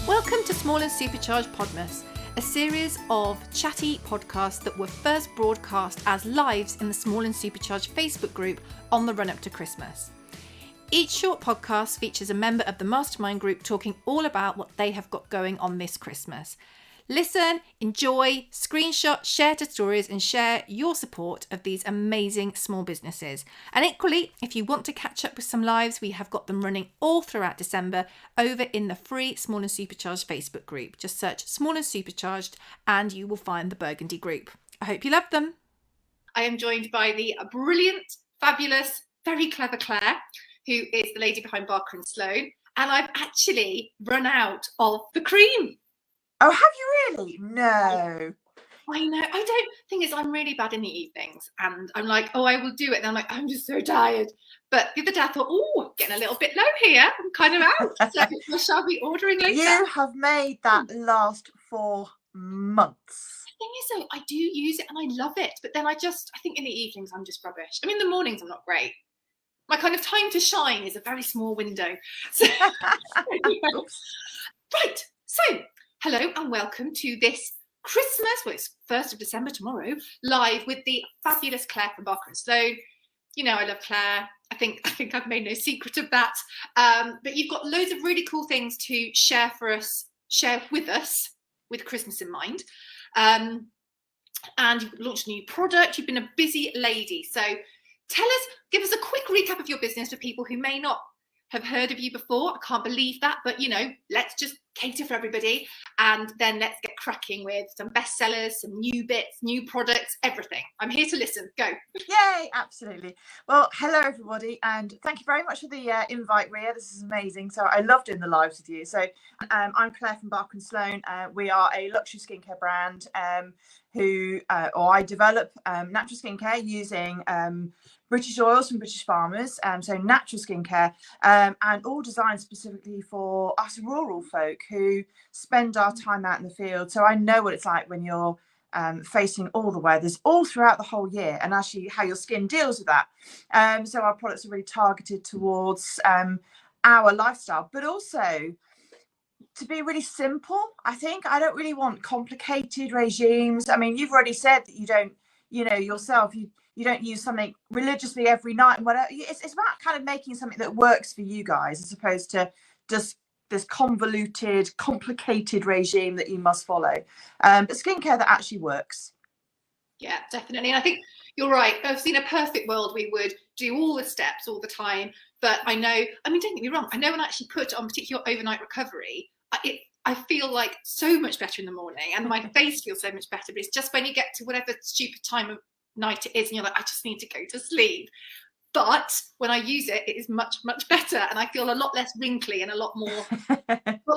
Welcome to Small and Supercharged Podmas, a series of chatty podcasts that were first broadcast as lives in the Small and Supercharged Facebook group on the run-up to Christmas. Each short podcast features a member of the mastermind group talking all about what they have got going on this Christmas. Listen, enjoy, screenshot, share to stories and share your support of these amazing small businesses. And equally, if you want to catch up with some lives, we have got them running all throughout December over in the free Small and Supercharged Facebook group. Just search Small and Supercharged and you will find the Burgundy group. I hope you love them. I am joined by the brilliant, fabulous, very clever Claire, who is the lady behind Barker and Sloane. And I've actually run out of the cream. Oh, have you really? No. I know. I don't think it's, I'm really bad in the evenings and I'm like, oh, I will do it. And I'm like, I'm just so tired. But the other day I thought, oh, getting a little bit low here. I'm kind of out. So I shall be ordering later. You have made that last 4 months. The thing is though, I do use it and I love it. But then I think in the evenings I'm just rubbish. I mean, in the mornings I'm not great. My kind of time to shine is a very small window. So, right. So, hello and welcome to this Christmas, well, it's 1st of December tomorrow, live with the fabulous Claire from Barker and Sloane. You know, I love Claire. I think I've made no secret of that. But you've got loads of really cool things to share with us, with Christmas in mind. And you've launched a new product. You've been a busy lady. So give us a quick recap of your business for people who may not have heard of you before. I can't believe that, but let's just cater for everybody and then let's get cracking with some bestsellers, some new bits, new products, everything. I'm here to listen. Go. Yay, absolutely. Well, hello everybody, and thank you very much for the invite, Ria. This is amazing. So I love doing the lives with you. So I'm Claire from Barker and Sloane. We are a luxury skincare brand I develop natural skincare using British oils from British farmers, so natural skincare, and all designed specifically for us rural folk who spend our time out in the field. So I know what it's like when you're facing all the weathers all throughout the whole year, and actually how your skin deals with that. So our products are really targeted towards our lifestyle, but also to be really simple. I think I don't really want complicated regimes. I mean, you've already said that you don't, yourself, you don't use something religiously every night and whatever. It's about kind of making something that works for you guys, as opposed to just this convoluted, complicated regime that you must follow. But skincare that actually works. Yeah, definitely. And I think you're right. I've seen a perfect world we would do all the steps all the time. But don't get me wrong. I know when I actually put on particularly overnight recovery, I feel like so much better in the morning and my face feels so much better. But it's just when you get to whatever stupid time of night it is and you're like, I just need to go to sleep. But when I use it, it is much, much better. And I feel a lot less wrinkly and a lot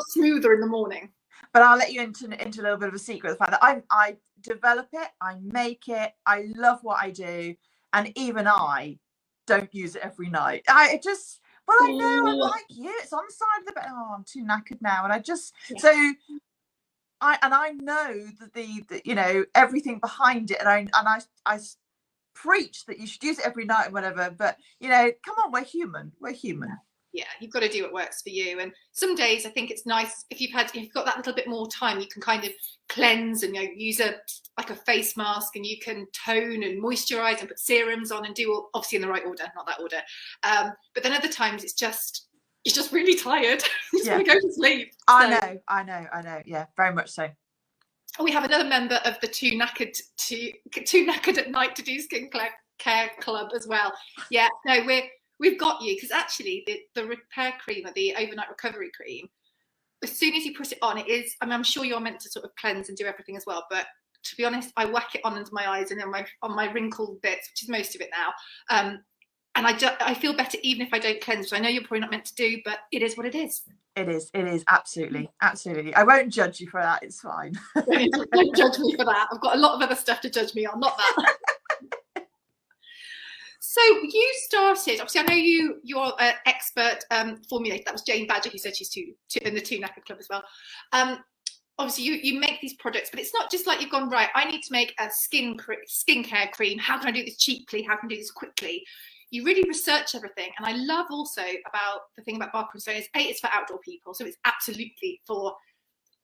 smoother in the morning. But I'll let you into a little bit of a secret. The fact that I develop it, I make it, I love what I do. And even I don't use it every night. I know, I'm like you. It's on the side of the bed. Oh, I'm too knackered now. And I know that everything behind it, and I preach that you should use it every night and whatever. But come on, we're human. Yeah, you've got to do what works for you. And some days I think it's nice if you've got that little bit more time, you can kind of cleanse and use a face mask, and you can tone and moisturize and put serums on and do all, obviously in the right order, not that order. But then other times you're just really tired. You just want to go to sleep. I know. Yeah, very much so. We have another member of the too knackered at night to do skincare club as well. Yeah, no, we've got you, because actually the repair cream or the overnight recovery cream, as soon as you put it on, it is, I'm sure you're meant to sort of cleanse and do everything as well, but to be honest, I whack it on under my eyes and on my wrinkled bits, which is most of it now. And I feel better even if I don't cleanse, which I know you're probably not meant to do, but it is what it is. It is absolutely. I won't judge you for that. It's fine. Don't judge me for that. I've got a lot of other stuff to judge me on, not that. So you started, obviously I know you're an expert formulated. That was Jane Badger who said she's in the Two Knackered Club as well. Obviously you make these products, but it's not just like you've gone, right, I need to make a skincare cream. How can I do this cheaply? How can I do this quickly? You really research everything. And I love also about the thing about Barker and Sloane is, it's for outdoor people. So it's absolutely for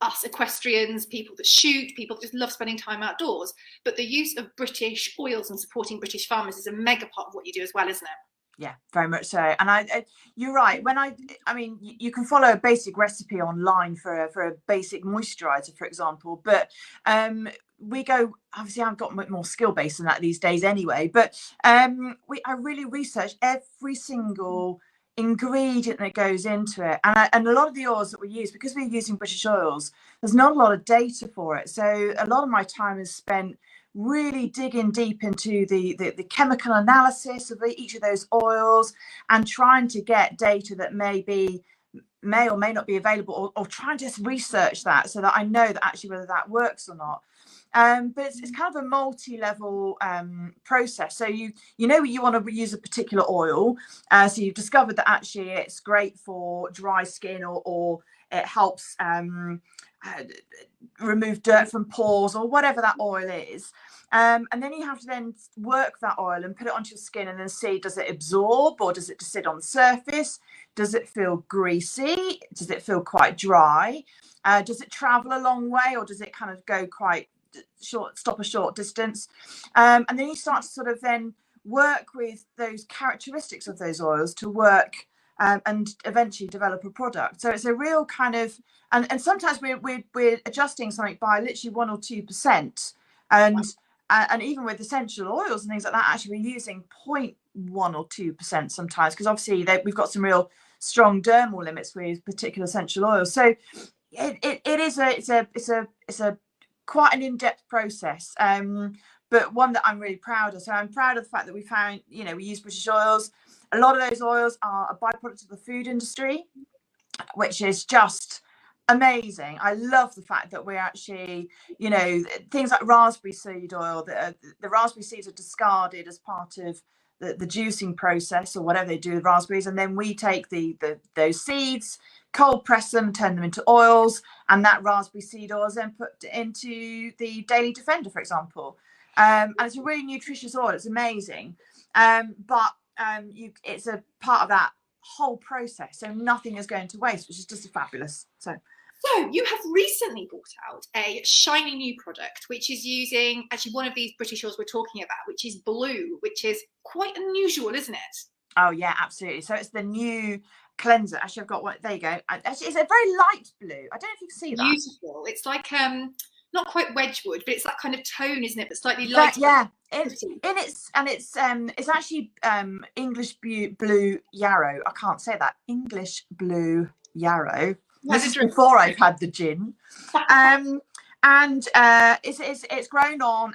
us equestrians, people that shoot, people that just love spending time outdoors. But the use of British oils and supporting British farmers is a mega part of what you do as well, isn't it? Yeah, very much so. And you're right. When I mean, you can follow a basic recipe online for a basic moisturizer, for example. But we go, obviously, I've got more skill based than that these days anyway. But I really research every single ingredient that goes into it, and a lot of the oils that we use, because we're using British oils, there's not a lot of data for it. So a lot of my time is spent really digging deep into the chemical analysis of each of those oils and trying to get data that may or may not be available, or trying to just research that so that I know that actually whether that works or not. But it's kind of a multi-level process. So you know you want to use a particular oil, so you've discovered that actually it's great for dry skin, or it helps remove dirt from pores, or whatever that oil is. And then you have to then work that oil and put it onto your skin and then see, does it absorb, or does it just sit on the surface? Does it feel greasy? Does it feel quite dry? Does it travel a long way, or does it kind of go quite short, stop a short distance? And then you start to sort of then work with those characteristics of those oils to work and eventually develop a product. So it's a real kind of, and sometimes we're adjusting something by literally 1 or 2%, and even with essential oils and things like that, actually we're using 0.1 or 2% sometimes, because obviously we've got some real strong dermal limits with particular essential oils. So it's a quite an in-depth process, but one that I'm really proud of. So I'm proud of the fact that we found, we use British oils. A lot of those oils are a byproduct of the food industry, which is just amazing. I love the fact that we're actually, things like raspberry seed oil, the raspberry seeds are discarded as part of the juicing process, or whatever they do with raspberries, and then we take those seeds, cold press them, turn them into oils, and that raspberry seed oil is then put into the Daily Defender, for example. And it's a really nutritious oil. It's amazing, but it's a part of that whole process, so nothing is going to waste, which is just fabulous. So you have recently brought out a shiny new product, which is using actually one of these British oils we're talking about, which is blue, which is quite unusual, isn't it? Oh yeah, absolutely. So it's the new cleanser. Actually, I've got one. There you go. Actually, it's a very light blue. I don't know if you can see that. Beautiful. It's like not quite Wedgwood, but it's that kind of tone, isn't it? But slightly lighter. Yeah. It's actually English blue yarrow. I can't say that. English blue yarrow. This is before I've had the gin. And it's grown on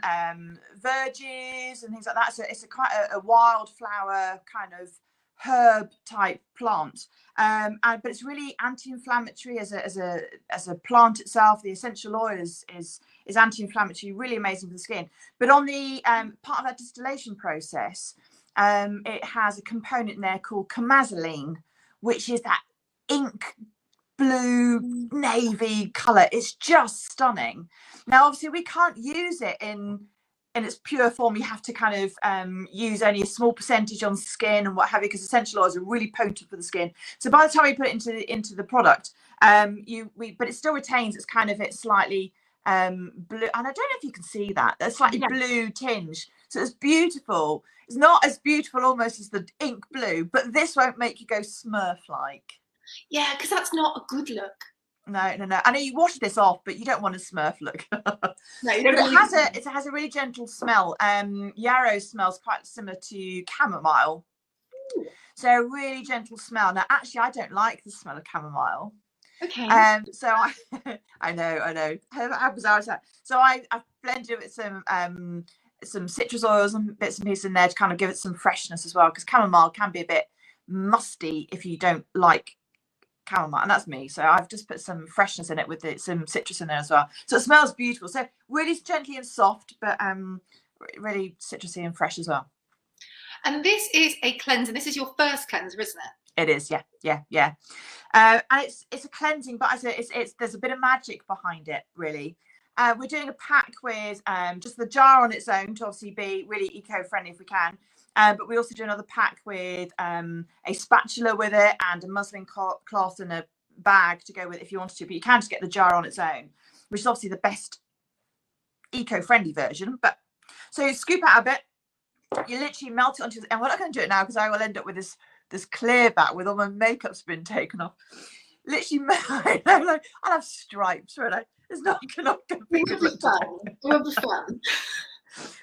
verges and things like that. So it's quite a wildflower kind of herb type plant, but it's really anti-inflammatory as a plant itself. The essential oil is anti-inflammatory, really amazing for the skin. But on the part of that distillation process, it has a component in there called chamazoline, which is that ink blue navy color. It's just stunning. Now obviously we can't use it in its pure form. You have to kind of use only a small percentage on skin and what have you, because essential oils are really potent for the skin. So by the time we put it into the product, but it still retains its kind of its slightly blue, and I don't know if you can see that, a slightly blue tinge. So it's beautiful. It's not as beautiful almost as the ink blue, but this won't make you go Smurf like. Yeah, because that's not a good look. No. I know you wash this off, but you don't want a Smurf look. No, you don't. It has a really gentle smell. Yarrow smells quite similar to chamomile. Ooh. So a really gentle smell. Now, actually, I don't like the smell of chamomile. Okay. So I know. How bizarre is that? So I've blended it with some citrus oils and bits and pieces in there to kind of give it some freshness as well, because chamomile can be a bit musty if you don't like chamomile, and that's me. So I've just put some freshness in it with some citrus in there as well. So it smells beautiful. So really gently and soft, but really citrusy and fresh as well. And this is a cleanser. This is your first cleanser, isn't it? It is, yeah. And it's a cleansing, but there's a bit of magic behind it, really. We're doing a pack with just the jar on its own to obviously be really eco-friendly if we can. But we also do another pack with a spatula with it, and a muslin cloth and a bag to go with it if you wanted to, but you can just get the jar on its own, which is obviously the best eco-friendly version. But so you scoop out a bit, you literally melt it onto, and we're not going to do it now because I will end up with this clear back with all my makeup's been taken off. Literally, I'll have stripes, won't I? It's not going to be fun. It will be fun.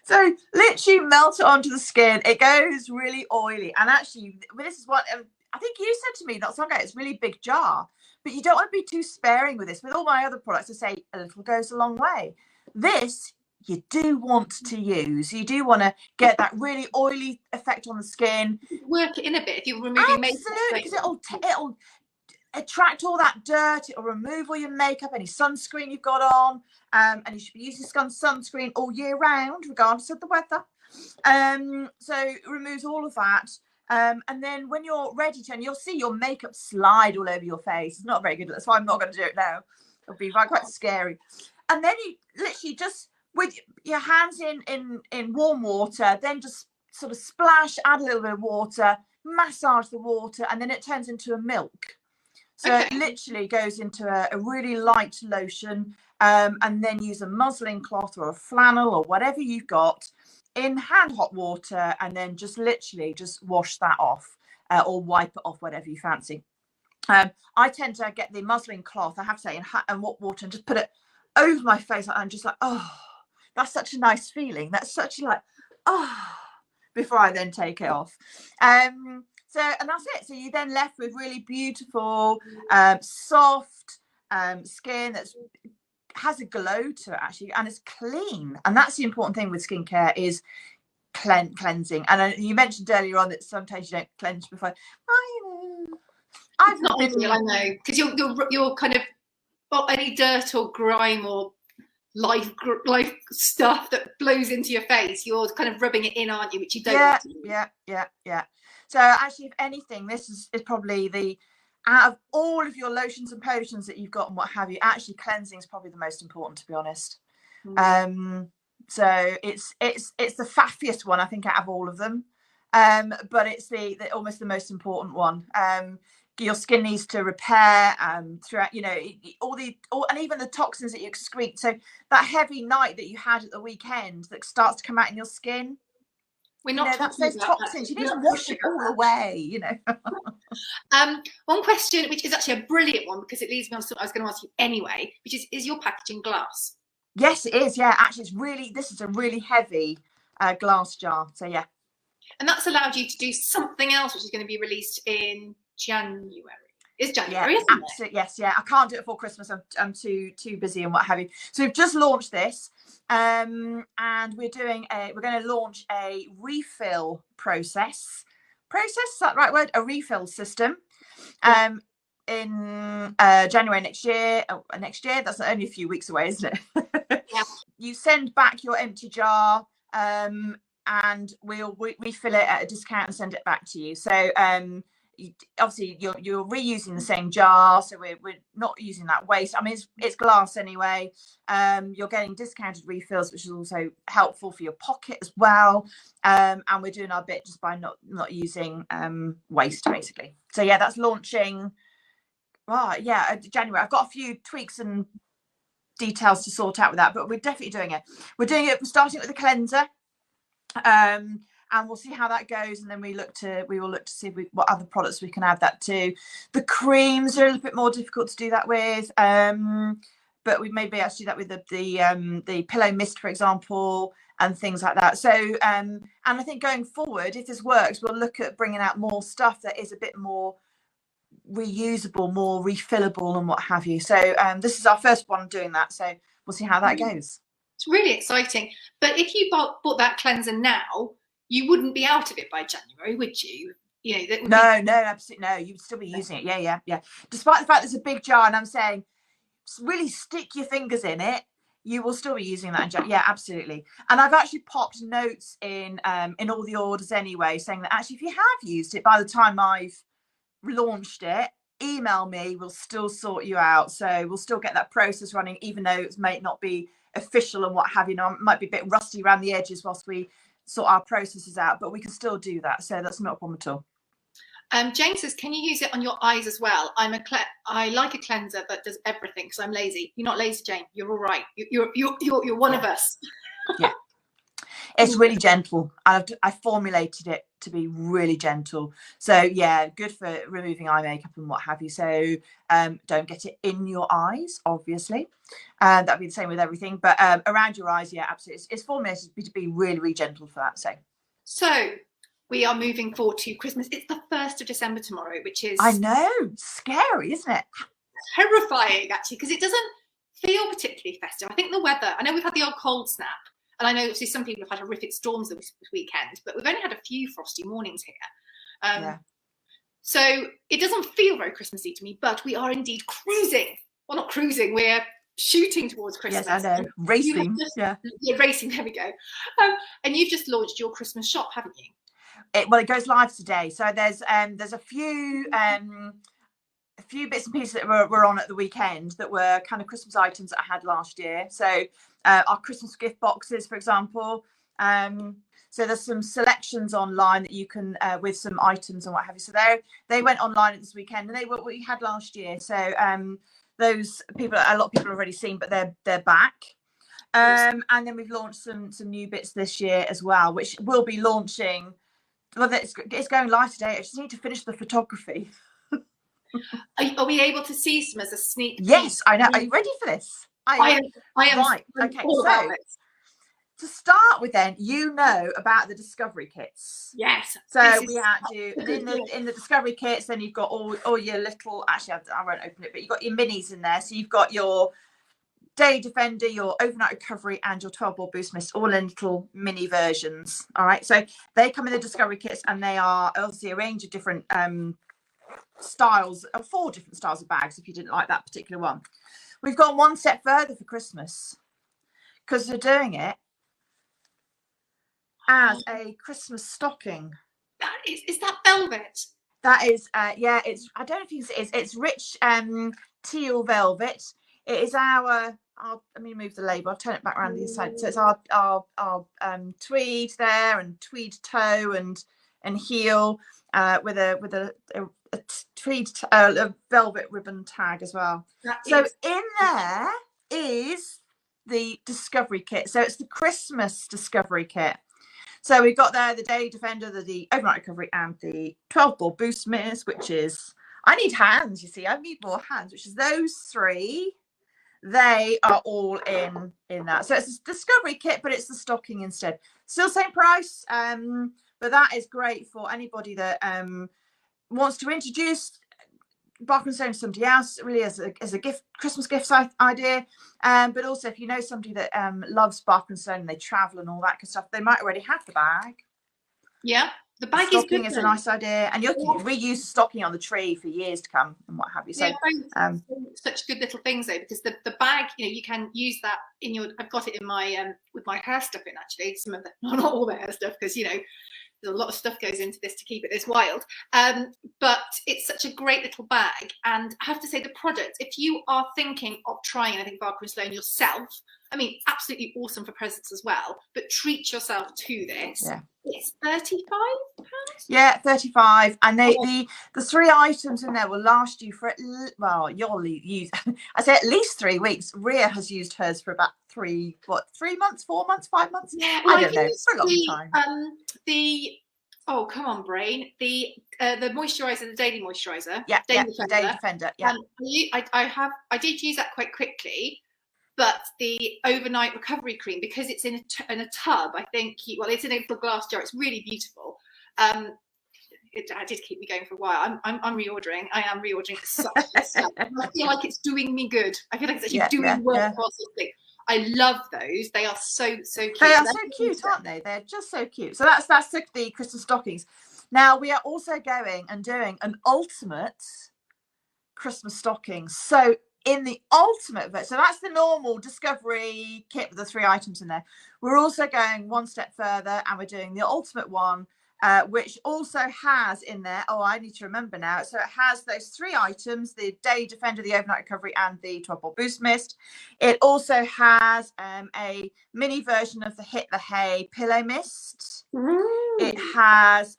So literally melt it onto the skin. It goes really oily, and actually, this is what I think you said to me not so long ago. It's a really big jar, but you don't want to be too sparing with this. With all my other products, I say a little goes a long way. This you do want to use. You do want to get that really oily effect on the skin. Work it in a bit if you're removing makeup. Absolutely, because it'll attract all that dirt. It'll remove all your makeup, any sunscreen you've got on, and you should be using sunscreen all year round, regardless of the weather. So it removes all of that. And then when you're ready to, and you'll see your makeup slide all over your face. It's not very good. That's why I'm not going to do it now. It'll be quite scary. And then you literally just, with your hands in warm water, then just sort of splash, add a little bit of water, massage the water, and then it turns into a milk. So it literally goes into a really light lotion, and then use a muslin cloth or a flannel or whatever you've got in hand hot water, and then just literally just wash that off, or wipe it off, whatever you fancy. I tend to get the muslin cloth, I have to say, in hot water, and just put it over my face, and I'm just like, oh, that's such a nice feeling. That's such like, oh, before I then take it off. So, and that's it. So you're then left with really beautiful, soft skin that has a glow to it, actually, and it's clean. And that's the important thing with skincare, is cleansing. And you mentioned earlier on that sometimes you don't cleanse before. I've not ideal, I know, because you're kind of, well, any dirt or grime or life stuff that blows into your face, you're kind of rubbing it in, aren't you, which you don't want to do. Yeah. So actually, if anything, this is probably out of all of your lotions and potions that you've got and what have you, actually cleansing is probably the most important, to be honest. So it's the faffiest one, I think, out of all of them, but it's the almost the most important one. Your skin needs to repair throughout, and even the toxins that you excrete. So that heavy night that you had at the weekend that starts to come out in your skin, we're not that's those toxins. You need to wash it all away, One question, which is actually a brilliant one, because it leads me on to something I was going to ask you anyway, which is your packaging glass? Yes, it is. Yeah, actually, this is a really heavy glass jar. So yeah. And that's allowed you to do something else, which is going to be released in January. It's January, isn't it? Absolutely, yes, yeah. I can't do it before Christmas. I'm too busy and what have you. So we've just launched this, and we're going to launch a refill process. Is that the right word? A refill system. In January next year. That's only a few weeks away, isn't it? Yeah. You send back your empty jar, and we'll refill it at a discount and send it back to you. So obviously you're reusing the same jar, so we're not using that waste. I mean, it's glass anyway. You're getting discounted refills, which is also helpful for your pocket as well. And we're doing our bit just by not using waste, basically. So yeah, that's launching January. I've got a few tweaks and details to sort out with that, but we're definitely doing it. We're starting with the cleanser, and we'll see how that goes, and then we will look to see what other products we can add that to. The creams are a little bit more difficult to do that with, but we may be able to do that with the pillow mist, for example, and things like that. So and I think going forward, if this works, we'll look at bringing out more stuff that is a bit more reusable, more refillable, and what have you. So this is our first one doing that, so we'll see how that goes. It's really exciting. But if you bought that cleanser now, you wouldn't be out of it by January, would you? No, absolutely no. You'd still be using it. Yeah. Despite the fact there's a big jar, and I'm saying really stick your fingers in it, you will still be using that. Yeah, absolutely. And I've actually popped notes in all the orders anyway, saying that actually if you have used it by the time I've launched it, email me, we'll still sort you out. So we'll still get that process running, even though it may not be official and what have you. It might be a bit rusty around the edges whilst we sort our processes out, but we can still do that. So that's not a problem at all. Jane says, can you use it on your eyes as well? I like a cleanser that does everything because I'm lazy. You're not lazy, Jane. You're all right. You're one of us. Yeah. It's really gentle. I formulated it to be really gentle. So yeah, good for removing eye makeup and what have you. So don't get it in your eyes, obviously. That'd be the same with everything. But around your eyes, yeah, absolutely. It's formulated to be really, really gentle for that. So we are moving forward to Christmas. It's the 1st of December tomorrow, which is... I know. Scary, isn't it? Terrifying, actually, because it doesn't feel particularly festive. I think the weather... I know we've had the odd cold snap. And I know obviously some people have had horrific storms this weekend, but we've only had a few frosty mornings here. Yeah. So it doesn't feel very Christmassy to me, but we are indeed cruising. Well, not cruising, we're shooting towards Christmas. Yes, I know. Racing. Yeah, racing, there we go. And you've just launched your Christmas shop, haven't you? It goes live today. So there's a few bits and pieces that were on at the weekend that were kind of Christmas items that I had last year. So our Christmas gift boxes, for example. So there's some selections online that you can with some items and what have you. So they went online this weekend, and they were what we had last year. So those people, a lot of people have already seen, but they're back. And then we've launched some new bits this year as well, which will be launching. Well, it's going live today. I just need to finish the photography. Are we able to see some as a sneak peek? Yes, I know. Are you ready for this? I am. Right. Okay. So to start with, then about the discovery kits. Yes. So we had to in the discovery kits. Then you've got all your little. Actually, I won't open it, but you've got your minis in there. So you've got your Day Defender, your Overnight Recovery, and your 12 Ball Boost Mist, all in little mini versions. All right. So they come in the discovery kits, and they are obviously a range of different styles, 4 different styles of bags. If you didn't like that particular one, we've gone one step further for Christmas because they're doing it as a Christmas stocking. Is that velvet? That is, yeah. It's, I don't know if you can see, it's rich teal velvet. It is our. Let me move the label. I'll turn it back around the side. So it's our tweed there, and tweed toe and heel with a tweed a velvet ribbon tag as well. So in there is the discovery kit. So it's the Christmas discovery kit. So we've got there the Day Defender, the Overnight Recovery, and the 12 Ball Boost Mist, which is, I need hands, you see, I need more hands, which is those 3. They are all in that. So it's a discovery kit, but it's the stocking instead. Still same price, but that is great for anybody that wants to introduce Barker & Sloane to somebody else, really as a gift, Christmas gift idea. But also if you know somebody that loves Barker & Sloane and they travel and all that kind of stuff, they might already have the bag. Yeah. The bag stocking is a nice idea, and you can reuse the stocking on the tree for years to come and what have you. So such good little things though, because the bag, you can use that in your. I've got it in my with my hair stuff in, actually. Some of the, not all the hair stuff, because there's a lot of stuff goes into this to keep it this wild. But it's such a great little bag, and I have to say the product, if you are thinking of trying anything Barker & Sloane yourself, I mean, absolutely awesome for presents as well, but treat yourself to this. Yeah. It's £35. Yeah, 35, and the 3 items in there will last you for you'll use. I say at least 3 weeks. Rhea has used hers for about 3 months, 4 months, 5 months. Yeah, I don't know, for a long time. Oh, come on, brain. The moisturiser, the daily moisturiser. Yeah, Day Defender. Yeah. I did use that quite quickly. But the overnight recovery cream, because it's in a tub, I think, it's in a little glass jar. It's really beautiful. It did keep me going for a while. I'm reordering. I am reordering such stuff. I feel like it's doing me good. I feel like it's actually doing work for something. I love those. They are so cute. They are so cute, aren't they? They're just so cute. So that's the Christmas stockings. Now we are also going and doing an ultimate Christmas stocking. So in the ultimate version, so that's the normal discovery kit with the 3 items in there. We're also going one step further, and we're doing the ultimate one, which also has in there, I need to remember now, so it has those 3 items, the Day Defender, the Overnight Recovery, and the 12 Ball Boost Mist. It also has a mini version of the Hit the Hay pillow mist. It has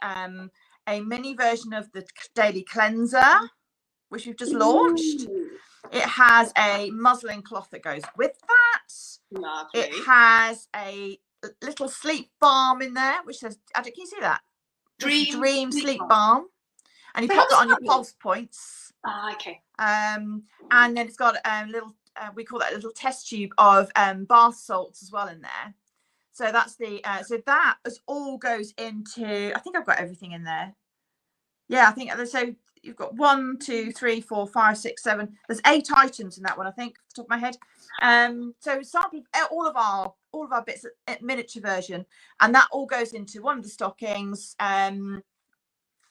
a mini version of the daily cleanser, which we've just launched. It has a muslin cloth that goes with that. Lovely. It has a little sleep balm in there, which says, can you see that? Dream sleep balm. And you pop that on your pulse points. Okay. And then it's got a little, we call that a little test tube of bath salts as well in there. So that's the, so that all goes into, I think I've got everything in there. Yeah, I think so. You've got 1, 2, 3, 4, 5, 6, 7. There's 8 items in that one, I think, off the top of my head. So sample all of our bits at miniature version, and that all goes into one of the stockings. And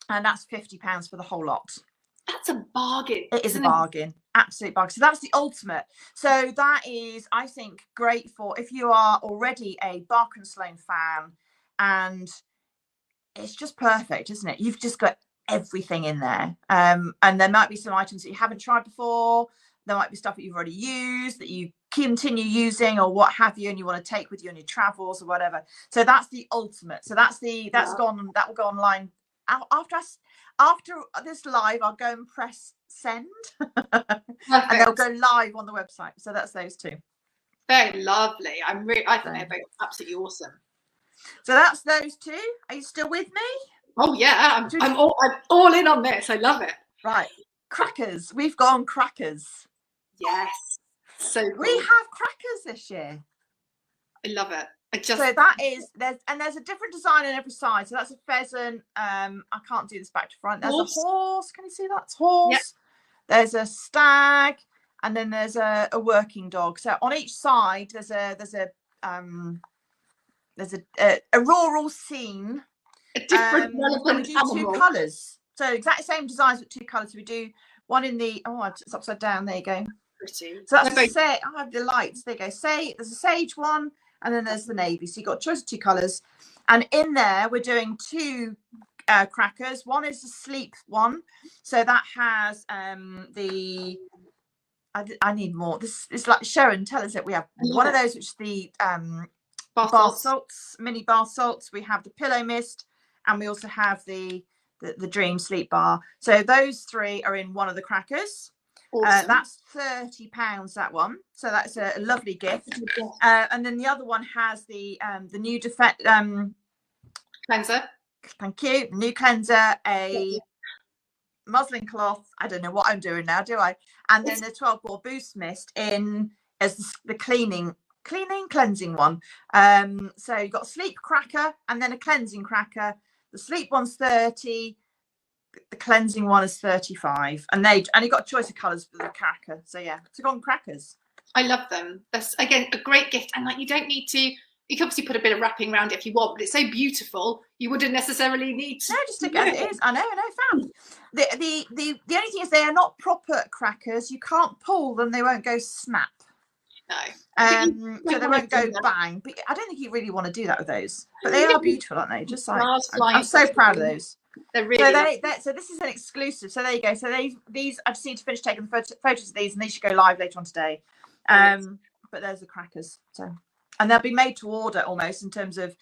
that's £50 for the whole lot. That's a bargain. It is a bargain, absolute bargain. So that's the ultimate. So that is, I think, great for if you are already a Barker and Sloane fan, and it's just perfect, isn't it? You've just got everything in there, and there might be some items that you haven't tried before. There might be stuff that you've already used that you continue using or what have you, and you want to take with you on your travels or whatever. So that's the ultimate. So that will go online after this live. I'll go and press send and they'll go live on the website. So that's those two. Very lovely. I think they're both absolutely awesome. So that's those two. Are you still with me? Oh yeah, I'm all in on this. I love it. Right, crackers. We've gone crackers. Yes. So cool. We have crackers this year. I love it. So that is there's a different design on every side. So that's a pheasant. I can't do this back to front. There's a horse. Can you see that? It's horse. Yep. There's a stag, and then there's a working dog. So on each side there's a rural scene. A different relevant animal. 2 colours. So exactly same designs with 2 colours. So we do one in the it's upside down. There you go. Pretty. So that's I have the lights. There you go. There's a sage one, and then there's the navy. So you've got a choice of 2 colours. And in there we're doing 2 crackers. One is the sleep one. So that has I need more. This is like Sharon, tell us that we have one of those, which is the bath salts, mini bath salts. We have the pillow mist, and we also have the dream sleep bar. So those 3 are in one of the crackers. Awesome. That's £30, that one. So that's a lovely gift. And then the other one has the new cleanser. Thank you. New cleanser, a muslin cloth. I don't know what I'm doing now, do I? And then the 12-ball boost mist in as the cleansing one. So you've got a sleep cracker and then a cleansing cracker. The sleep one's 30, the cleansing one is 35, and you got a choice of colours for the cracker. So yeah, so gone crackers. I love them. That's again a great gift, and like you don't need to. You can obviously put a bit of wrapping around it if you want, but it's so beautiful you wouldn't necessarily need to. No, just again, it is. I know, fab. The only thing is they are not proper crackers. You can't pull them; they won't go snap. No. So they won't go bang. But I don't think you really want to do that with those. But they are beautiful, aren't they? Just like I'm so proud of those. They're really so this is an exclusive. So there you go. So these I just need to finish taking the photos of these, and these should go live later on today. But there's the crackers. So and they'll be made to order almost in terms of.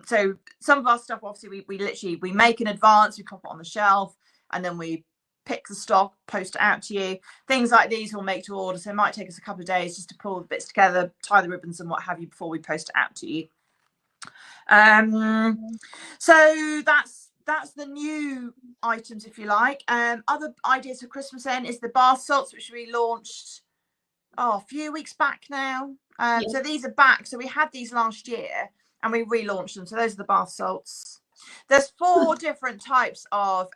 So some of our stuff, obviously, we make in advance. We pop it on the shelf, and then we pick the stock, post it out to you. Things like these will make to order, so it might take us a couple of days just to pull the bits together, tie the ribbons and what have you before we post it out to you. So that's the new items, if you like. Other ideas for Christmas then is the bath salts, which we launched a few weeks back now. So these are back. So we had these last year and we relaunched them. So those are the bath salts. There's 4 different types of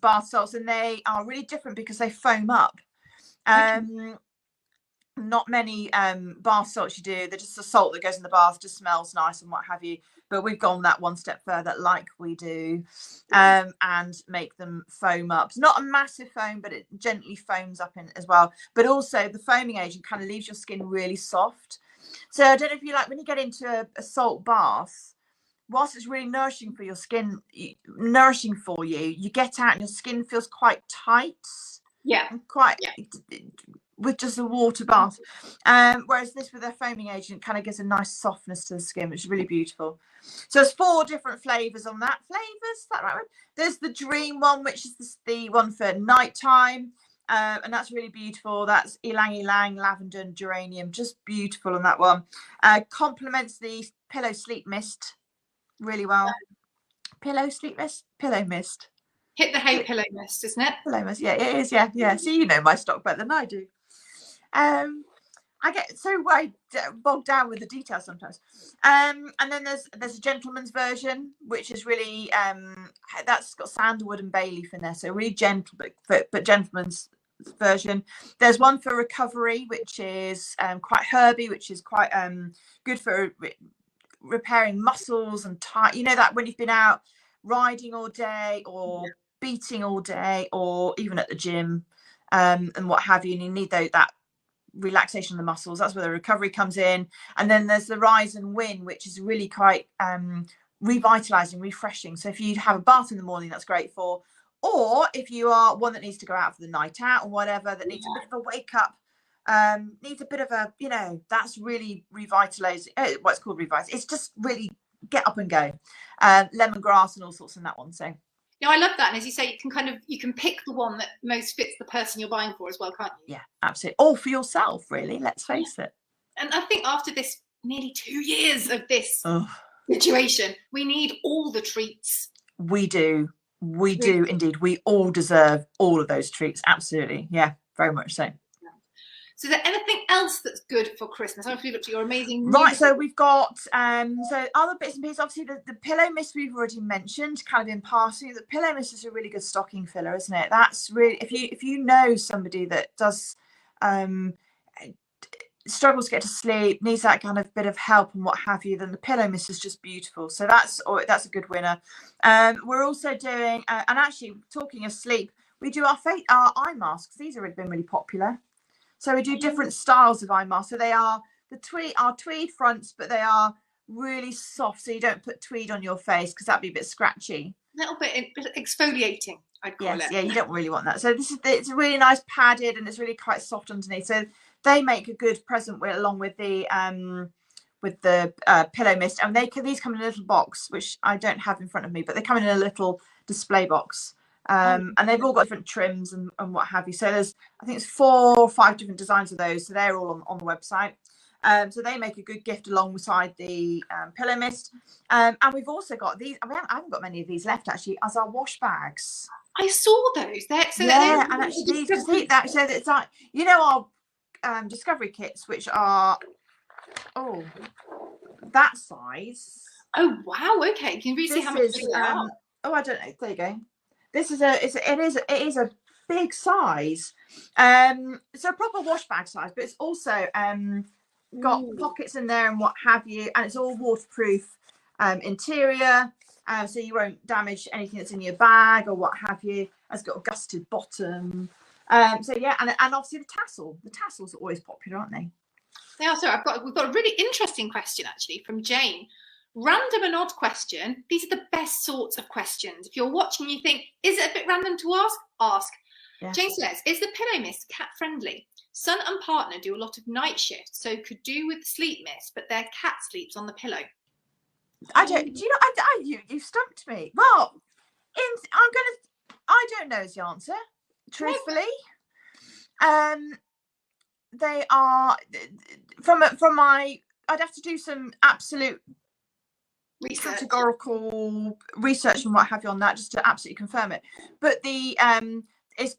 bath salts, and they are really different because they foam up. Not many bath salts you do. They're just a salt that goes in the bath, just smells nice and what have you. But we've gone that one step further, like we do, and make them foam up. It's not a massive foam, but it gently foams up in as well. But also the foaming agent kind of leaves your skin really soft. So I don't know if you like when you get into a salt bath, whilst it's really nourishing for your skin, nourishing for you, you get out and your skin feels quite tight. Yeah. with just a water bath. Whereas this with a foaming agent kind of gives a nice softness to the skin, which is really beautiful. So there's 4 different flavours on that. Flavours, is that right? There's the Dream one, which is the one for nighttime. And that's really beautiful. That's ylang ylang, lavender and geranium. Just beautiful on that one. Complements the Pillow Sleep Mist really well. Pillow Sleep Mist? Pillow Mist. Hit the hay pillow mist, isn't it? Pillow Mist, yeah, it is, yeah. So you know my stock better than I do. I get so bogged down with the details sometimes. And then there's a gentleman's version, which is really that's got sandalwood and bay leaf in there, so really gentle, but gentleman's version. There's one for recovery, which is quite herby, which is quite good for repairing muscles and tight. You know that when you've been out riding all day or beating all day, or even at the gym and what have you, and you need that relaxation of the muscles. That's where the recovery comes in. And then there's the Rise and Win, which is really quite revitalizing, refreshing. So if you have a bath in the morning, that's great for. Or if you are one that needs to go out for the night out or whatever, that needs a bit of a wake up, needs a bit of a, that's really revitalizing. What's called revitalizing. It's just really get up and go. Lemongrass and all sorts in that one. So. No, I love that. And as you say, you can pick the one that most fits the person you're buying for as well, can't you? Yeah, absolutely. Or for yourself, really. Let's face it. And I think after this nearly 2 years of this situation, we need all the treats. We do. We do indeed. We all deserve all of those treats. Absolutely. Yeah, very much so. So is there anything else that's good for Christmas? I don't know if you looked at your amazing right, so we've got so other bits and pieces. Obviously the pillow mist we've already mentioned, kind of in passing. The pillow mist is a really good stocking filler, isn't it? That's really, if you know somebody that does struggles to get to sleep, needs that kind of bit of help and what have you, then the pillow mist is just beautiful. So that's a good winner. We're also doing and actually talking of sleep, we do our eye masks. These have been really popular. So we do different styles of eye masks. So they are tweed fronts, but they are really soft. So you don't put tweed on your face because that'd be a bit scratchy. A little bit exfoliating, I'd call it. Yeah, you don't really want that. So it's really nice padded and it's really quite soft underneath. So they make a good present along with the pillow mist. And these come in a little box, which I don't have in front of me, but they come in a little display box. And they've all got different trims and what have you. So I think it's 4 or 5 different designs of those. So they're all on the website. So they make a good gift alongside the pillow mist. And we've also got these. I haven't got many of these left actually as our wash bags. I saw those. And actually these just heat that. So that it's like, our discovery kits, which are that size. Oh wow! Okay, can you really see how much they are? I don't know. There you go. This is it is a big size. It's a proper wash bag size, but it's also got pockets in there and what have you, and it's all waterproof interior, so you won't damage anything that's in your bag or what have you. It's got a gusseted bottom. So yeah, and obviously the tassels are always popular, aren't they? They are. So we've got a really interesting question actually from Jane. Random and odd question. These are the best sorts of questions. If you're watching and you think, is it a bit random to ask? Yeah. Jane says, is the pillow mist cat friendly? Son and partner do a lot of night shifts, so could do with sleep mist, but their cat sleeps on the pillow. You stumped me. Well, I don't know is the answer, truthfully. They are I'd have to do some absolute categorical research and what have you on that just to absolutely confirm it. But the it's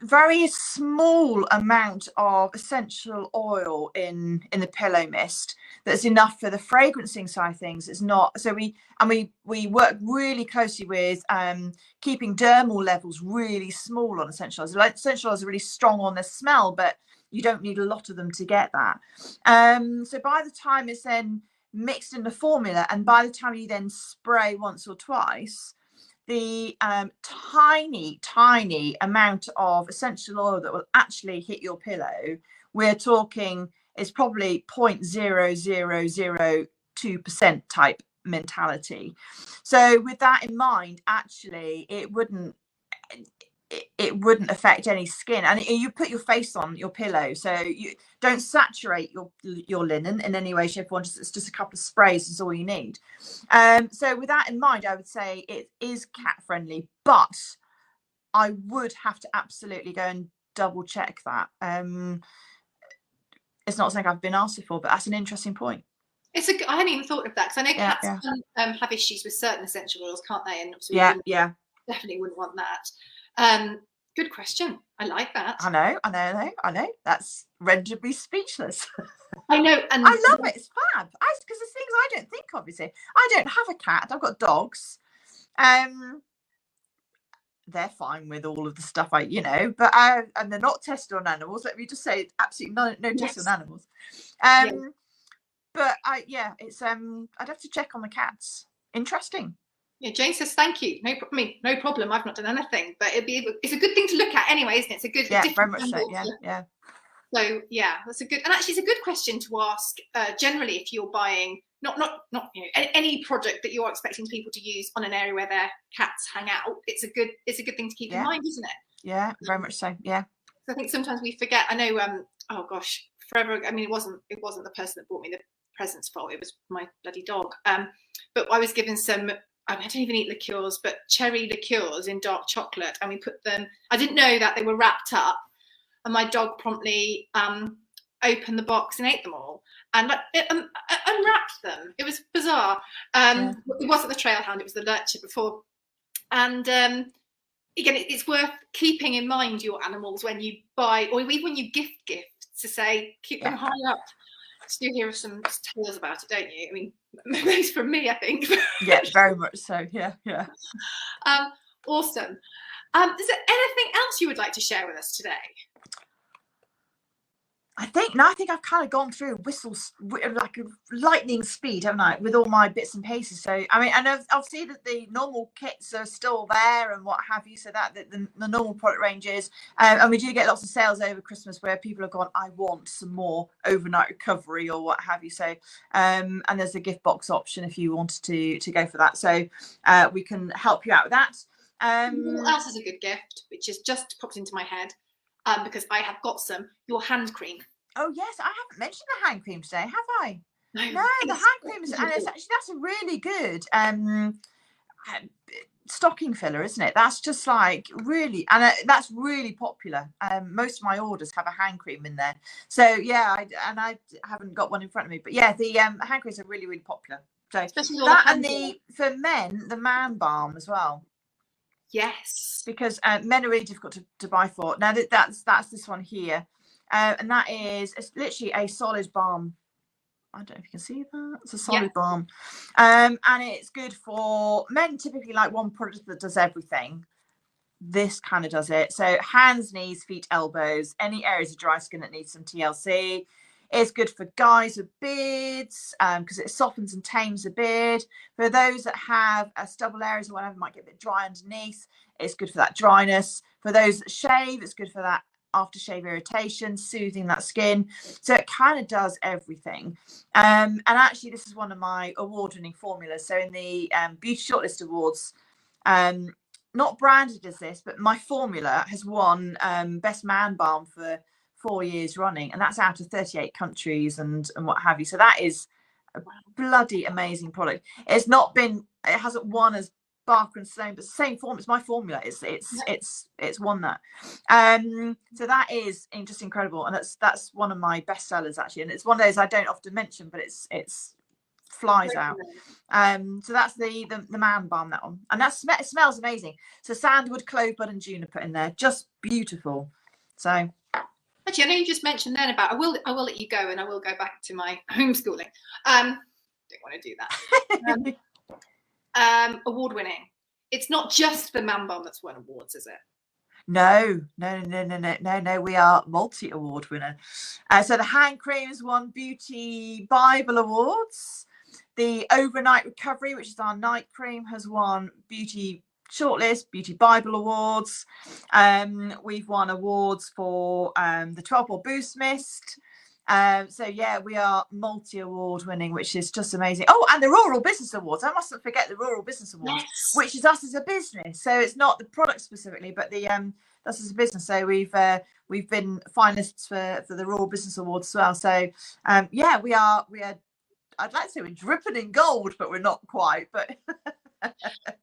very small amount of essential oil in the pillow mist that's enough for the fragrancing side of things. It's not. So we work really closely with keeping dermal levels really small on essential oils. Like essential oils are really strong on the smell, but you don't need a lot of them to get that. So by the time it's then mixed in the formula, and by the time you then spray once or twice, the tiny amount of essential oil that will actually hit your pillow, we're talking, is probably 0.0002% type mentality. So with that in mind, actually it wouldn't wouldn't affect any skin, and you put your face on your pillow, so you don't saturate your linen in any way, shape, or form. It's just a couple of sprays is all you need. So with that in mind, I would say it is cat friendly, but I would have to absolutely go and double check that. It's not something I've been asked before, but that's an interesting point. I hadn't even thought of that, because I know cats can have issues with certain essential oils, can't they? And so definitely wouldn't want that. Good question. I like that. I know. That's rendered me speechless. I know, and I love it. It's fab. Because there's things I don't think of. You see, I don't have a cat. I've got dogs. They're fine with all of the stuff but and they're not tested on animals. Let me just say, absolutely no test on animals. But it's I'd have to check on the cats. Interesting. Yeah, Jane says thank you. No problem. I've not done anything, but it's a good thing to look at anyway, isn't it? It's a good very much so. Yeah. So that's a good, and actually it's a good question to ask generally if you're buying not any product that you're expecting people to use on an area where their cats hang out. It's a good thing to keep in mind, isn't it? Yeah, very much so. Yeah. So I think sometimes we forget. I know. Oh gosh, forever. I mean, it wasn't the person that bought me the presents fault. It was my bloody dog. But I was given some. I don't even eat liqueurs, but cherry liqueurs in dark chocolate, and we put them. I didn't know that they were wrapped up, and my dog promptly opened the box and ate them all, and unwrapped them. It was bizarre. It wasn't the trailhound; it was the lurcher before. And again, it's worth keeping in mind your animals when you buy, or even when you gift gifts, to say keep them high up. So you hear some tales about it, don't you? I mean, most from me, I think. Yeah, very much so. Yeah. Awesome. Is there anything else you would like to share with us today? I think I've kind of gone through whistles like lightning speed, haven't I, with all my bits and pieces. So I mean, and I've seen that the normal kits are still there and what have you, so that the normal product ranges, and we do get lots of sales over Christmas where people have gone, I want some more overnight recovery or what have you. So and there's a gift box option if you wanted to go for that. So we can help you out with that. What else is a good gift, which has just popped into my head? Because I have got your hand cream. Oh yes, I haven't mentioned the hand cream today, have I? No, the hand cream is, and it's actually, that's a really good stocking filler, isn't it? That's just like really, and that's really popular. Most of my orders have a hand cream in there. So yeah, I haven't got one in front of me, but yeah, the hand creams are really, really popular. So that, and for men, the man balm as well. Yes, because men are really difficult to buy for. Now that's this one here, and that is, it's literally a solid balm. I don't know if you can see that. It's a solid balm, and it's good for men. Typically, like one product that does everything. This kind of does it. So hands, knees, feet, elbows, any areas of dry skin that needs some TLC. It's good for guys with beards because it softens and tames the beard. For those that have stubble areas or whatever, might get a bit dry underneath, it's good for that dryness. For those that shave, it's good for that aftershave irritation, soothing that skin. So it kind of does everything. And actually, this is one of my award-winning formulas. So in the Beauty Shortlist Awards, not branded as this, but my formula has won Best Man Balm for 4 years running, and that's out of 38 countries and what have you. So that is a bloody amazing product. It hasn't won as Barker and Sloane, but it's the same form. It's my formula. It's won that. So that is just incredible, and that's one of my best sellers actually, and it's one of those I don't often mention, but it's flies out. So that's the man balm, that one, and it smells amazing. So sandalwood, clove bud, and juniper in there, just beautiful. So. Actually, I know you just mentioned then about I will let you go and I will go back to my homeschooling. Don't want to do that. Award winning. It's not just the Man Balm that's won awards, is it? No. We are multi-award winner. So the hand creams won Beauty Bible Awards. The Overnight Recovery, which is our night cream, has won Beauty Shortlist, Beauty Bible Awards. We've won awards for the 12-Ball Boost Mist. So yeah, we are multi-award winning, which is just amazing. Oh, and the Rural Business Awards. I mustn't forget the Rural Business Awards, which is us as a business. So it's not the product specifically, but the us as a business. So we've been finalists for the Royal Business Awards as well. So yeah, we are. I'd like to say we're dripping in gold, but we're not quite. But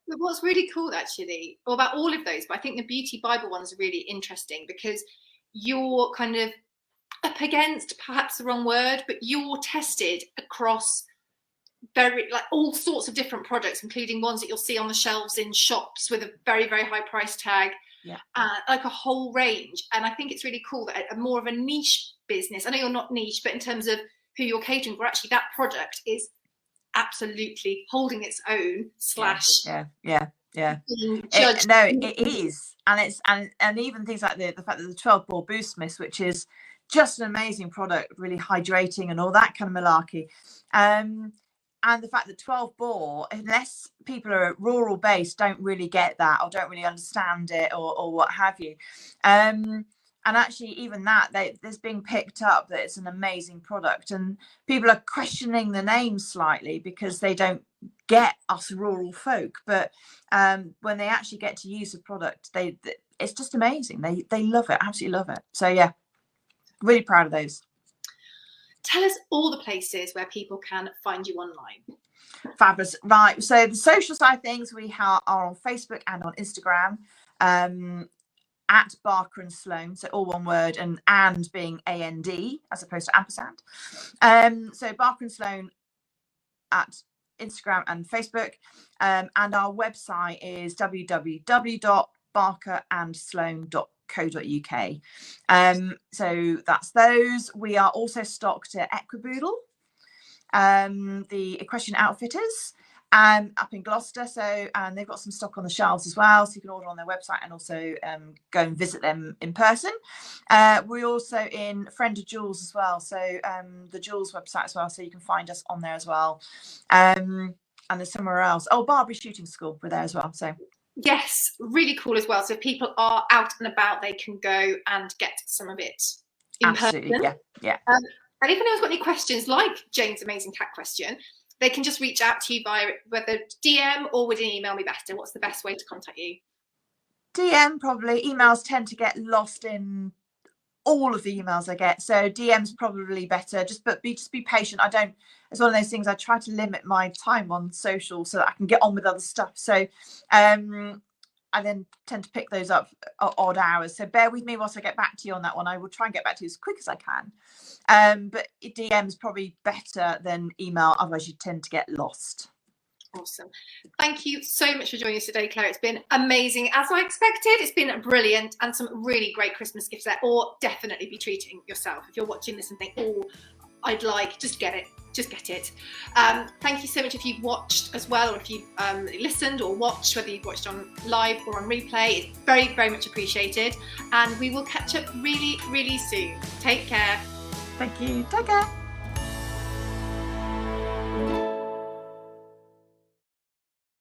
what's really cool, actually, about all of those, but I think the Beauty Bible one's really interesting because you're kind of up against, perhaps the wrong word, but you're tested across all sorts of different products, including ones that you'll see on the shelves in shops with a very, very high price tag, like a whole range. And I think it's really cool that a more of a niche business, I know you're not niche, but in terms of who you're catering for, actually that product is absolutely holding its own it is. And it's and even things like the fact that the 12 bore boost mist, which is just an amazing product, really hydrating and all that kind of malarkey, and the fact that 12 bore, unless people are rural based, don't really get that or don't really understand it or what have you, and actually even that there's being picked up that it's an amazing product, and people are questioning the name slightly because they don't get us rural folk, but when they actually get to use the product, it's just amazing. They love it, absolutely love it. So yeah, really proud of those. Tell us all the places where people can find you online. Fabulous. Right, so the social side of things, we are on Facebook and on Instagram, at Barker and Sloane, so all one word, and being AND as opposed to ampersand. So Barker and Sloane at Instagram and Facebook, and our website is www.barkerandsloane.co.uk. So that's those. We are also stocked at Equiboodle, the equestrian outfitters, up in Gloucester. So, and they've got some stock on the shelves as well, so you can order on their website and also go and visit them in person. We're also in Friend of Jules as well, so the Jules website as well, so you can find us on there as well. And there's somewhere else. Oh, Barbary Shooting School, we're there as well. So yes, really cool as well. So if people are out and about, they can go and get some of it in absolutely person. Yeah. And if anyone's got any questions, like Jane's amazing cat question, they can just reach out to you via whether DM or would you email me better? What's the best way to contact you? DM probably. Emails tend to get lost in all of the emails I get, so DM's probably better. Just be patient. It's one of those things, I try to limit my time on social so that I can get on with other stuff. So I then tend to pick those up at odd hours. So bear with me whilst I get back to you on that one. I will try and get back to you as quick as I can. But DM is probably better than email, otherwise you tend to get lost. Awesome. Thank you so much for joining us today, Claire. It's been amazing, as I expected. It's been brilliant, and some really great Christmas gifts there. Or definitely be treating yourself. If you're watching this and think, oh, I'd like, just get it. Just get it. Thank you so much if you've watched as well, or if you've listened or watched, whether you've watched on live or on replay. It's very, very much appreciated. And we will catch up really, really soon. Take care. Thank you. Take care.